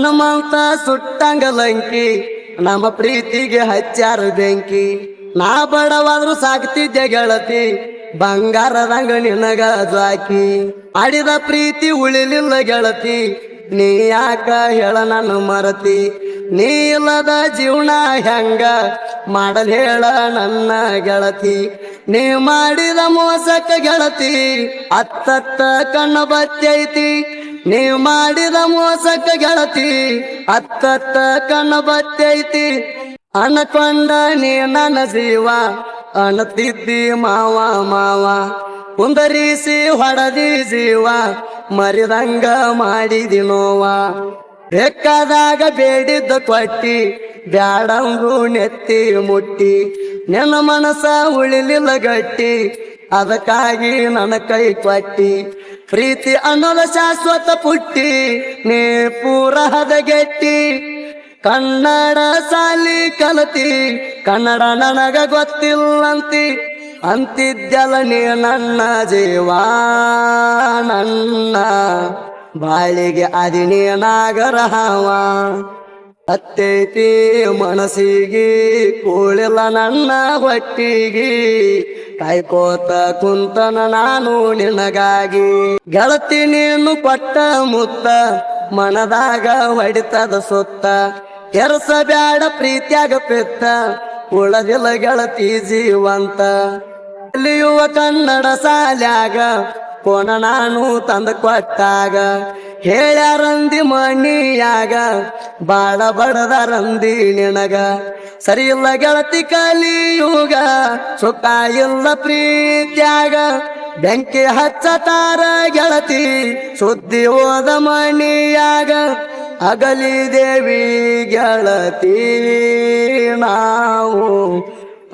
ನಮ್ಮಂತ ಸುಟ್ಟಂಗಲಂಕಿ ನಮ್ಮ ಪ್ರೀತಿಗೆ ಹಚ್ಚಾರ ಬೆಂಕಿ. ನಾ ಬಡವಾದ್ರು ಸಾಕ್ತಿದ್ದೆ ಗೆಳತಿ, ಬಂಗಾರದಂಗ ನಿನಗ ಜಾಕಿ. ಆಡಿದ ಪ್ರೀತಿ ಉಳಿಲಿಲ್ಲ ಗೆಳತಿ, ನೀ ಯಾಕ ಹೇಳ ನನ್ನ ಮರತಿ. ನೀ ಇಲ್ಲದ ಜೀವನ ಹೆಂಗ ಮಾಡಲ್ ಹೇಳ ನನ್ನ ಗೆಳತಿ. ನೀ ಮಾಡಿದ ಮೋಸಕ್ಕ ಗೆಳತಿ ಅತ್ತತ್ತ ಕಣ್ಣು ಬತ್ತೈತಿ. ನೀ ಮಾಡಿದ ಮೋಸಕ್ಕ ಗೆಳತಿ ಅತ್ತತ್ತ ಕಣ್ಣು ಬತ್ತೈತಿ. ಅನ್ಕೊಂಡ ನೀ ನನ್ನ ಜೀವ ಅಣತಿದ್ದಿ ಮಾವ ಮಾವ. ಕುಂದರಿಸಿ ಹೊಡದಿ ಜೀವ ಮರಿದಂಗ ಮಾಡಿದಿ ನೋವ. ಬೇಕಾದಾಗ ಬೇಡಿದ್ದ ಕೊಟ್ಟಿ, ಬ್ಯಾಡಂಗೂ ನೆತ್ತಿ ಮುಟ್ಟಿ. ನಿನ್ನ ಮನಸ ಉಳಿಲಿಲ್ಲ ಗಟ್ಟಿ, ಅದಕ್ಕಾಗಿ ನನ್ನ ಕೈ ಕೊಟ್ಟಿ. ಪ್ರೀತಿ ಅನ್ನೋದ ಶಾಶ್ವತ ಪುಟ್ಟಿ, ನೀ ಪೂರ ಹದಗೆಟ್ಟಿ. ಕನ್ನಡ ಸಾಲಿ ಕಲತಿ, ಕನ್ನಡ ನನಗ ಗೊತ್ತಿಲ್ಲಂತಿ. ಅಂತಿದ್ದಲ್ಲ ನೀ ನನ್ನ ಜೀವ, ನನ್ನ ಬಾಳಿಗೆ ಅದಿನಿ ನಾಗರ ಹಾವ. ಅತ್ತೈತಿ ಮನಸ್ಸಿಗೆ ಕೂಳಿಲ್ಲ ನನ್ನ ಹೊಟ್ಟಿಗೆ, ಕಾಯ್ಕೋತ ಕುಂತನ ನಾನು ನಿನಗಾಗಿ. ಗೆಳತಿ ನೀನು ಕೊಟ್ಟ ಮುತ್ತ ಮನದಾಗ ಹೊಡಿತದ ಸುತ್ತ. ಕೆರಸ ಬ್ಯಾಡ ಪ್ರೀತ್ಯಾಗ ಪಿತ್ತ, ಉಳದಿಲ್ಲ ಗೆಳತಿ ಜೀವಂತ. ಕಲಿಯುವ ಕನ್ನಡ ಸಾಲ್ಯಾಗ ಕೋಣ ನಾನು ತಂದ ಕೊಟ್ಟಾಗ. ಹೇಳ್ಯಾರಂದಿ ಮಣಿಯಾಗ ಬಾಳ ಬಡದರಂದಿ ನಿನಗ. ಸರಿ ಇಲ್ಲ ಗೆಳತಿ ಕಲಿಯುಗ, ಸುಖ ಇಲ್ಲ ಪ್ರೀತ್ಯಾಗ. ಬೆಂಕಿ ಹಚ್ಚತಾರ ಗೆಳತಿ ಸುದ್ದಿ ಹೋದ ಮಣಿಯಾಗ. ಅಗಲಿ ದೇವಿ ಗೆಳತಿ ನಾವು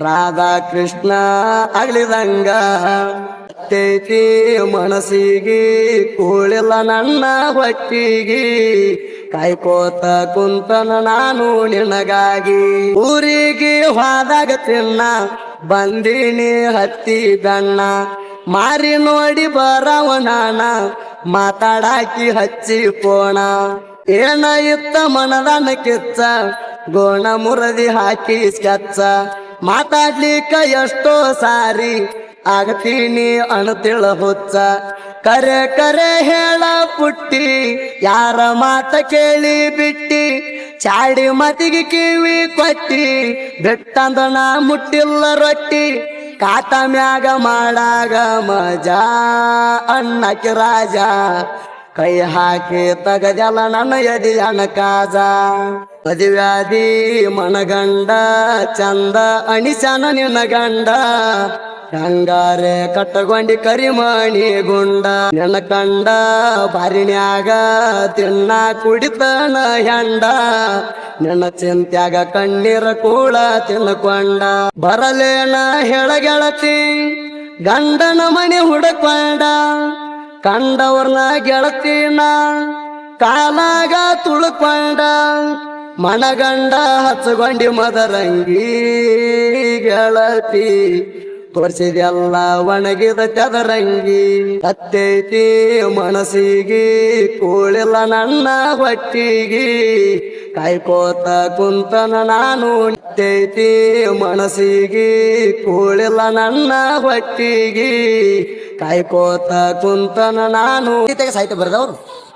ರಾಧಾ ಕೃಷ್ಣ ಅಗಲಿದಂಗ. ಅತ್ತೈತಿ ಮನಸ್ಸಿಗೆ ಕೂಳಿಲ್ಲ ನನ್ನ ಹೊಟ್ಟಿಗೆ, ಕಾಯ್ಕೋತ ಕುಂತನ ನಾನು ನಿನಗಾಗಿ. ಊರಿಗೆ ಹೋದಾಗ ತಿನ್ನ ಬಂದಿನಿ ಹತ್ತಿ ಬಣ್ಣ, ಮಾರಿ ನೋಡಿ ಬರವನಾನ ಮಾತಾಡಾಕಿ ಹಚ್ಚಿ ಪೋಣ. ಏನ ಇತ್ತ ಮನದನ ಕಿಚ್ಚ, ಗೋಣ ಮುರದಿ ಹಾಕಿ ಸ್ಕೆಚ್ಚ. ಮಾತಾಡ್ಲಿಕ್ಕ ಎಷ್ಟೋ ಸಾರಿ ಆಗತೀನಿ ಅಣತಿಳ ಹುಚ್ಚ. ಕರೆ ಕರೆ ಹೇಳ ಪುಟ್ಟಿ, ಯಾರ ಮಾತ ಕೇಳಿ ಬಿಟ್ಟಿ. ಚಾಡಿ ಮತಿಗೆ ಕಿವಿ ಕೊಟ್ಟಿ, ಬಿಟ್ಟಂದನ ಮುಟ್ಟಿಲ್ಲ ರೊಟ್ಟಿ. ಕಾಟ ಮ್ಯಾಗ ಮಾಡಾಗ ಮಜಾ ಅನ್ನಕ್ಕೆ ರಾಜ, ಕೈ ಹಾಕಿ ತಗಜಲ ನನ್ನ ಎದಿ ಅಣಕಾಜ. ಮದುವ್ಯಾದಿ ಮನಗಂಡ ಚಂದ ಅಣಿಸನ ನಿನ್ನ ಗಂಡ. ಹಂಗಾರೆ ಕಟ್ಟಗೊಂಡಿ ಕರಿಮಣಿ ಗುಂಡ, ನೆನ ಕಂಡ ಬಾರಿನ್ಯಾಗ ತಿನ್ನ ಕುಡಿತನ ಹೆಂಡ. ನೆನ ಚಿಂತ್ಯಾಗ ಕಣ್ಣೀರ ಕೂಳ ತಿನ್ಕೊಂಡ. ಬರಲೇನ ಹೇಳಗೆಳತಿ ಗಂಡನ ಮನೆ ಹುಡುಕೊಂಡ. ಕಂಡವ್ರನ ಗೆಳತಿನ ಕಾಲಾಗ ತುಳ್ಕೊಂಡ. ಮನಗಂಡ ಹಚ್ಚಗೊಂಡಿ ಮದರಂಗಿ ಗೆಳತಿ, ತೋರ್ಸಿದೆಲ್ಲ ಒಣಗಿದ ಚದರಂಗಿ. ಅತ್ತೈತಿ ಮನಸ್ಸಿಗೆ ಕೂಳಿಲ್ಲ ನನ್ನ ಹೊಟ್ಟಿಗೆ, ಕಾಯ್ಕೋತ ಕುಂತನ ನಾನು. ಅತ್ತೈತಿ ಮನಸ್ಸಿಗೆ ಕೂಳಿಲ್ಲ ನನ್ನ ಹೊಟ್ಟಿಗೆ, ಕಾಯ್ಕೋತ ಕುಂತನ ನಾನು. ಸಾಹಿತ್ಯ ಬರೆದವ್ರು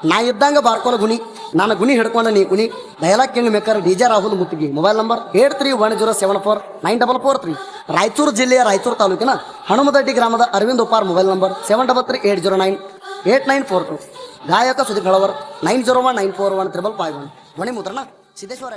ನಾ ಇದ್ದಂಗ ಬಾರ್ಕೋಲ ಗುಣಿ, ನಾನು ಗುಣಿ ಹಿಡ್ಕೊಂಡ ನೀ ಕುಣಿ. Dialogue king maker DJ Rahul ಮುತ್ತಿಗೆ. Mobile number 8310744943. ರಾಯಚೂರು ಜಿಲ್ಲೆಯ ರಾಯಚೂರು ತಾಲೂಕಿನ ಹನುಮದಡ್ಡಿ ಗ್ರಾಮದ ಅರವಿಂದ್ ಉಪಾರ್. Mobile number 7338098942. ಗಾಯಕ ಸುದೀಪ್ ಹಳವರ್ 9019413551. ಧ್ವನಿ ಮುದ್ರಣ ಸಿದ್ದೇಶ್ವರ.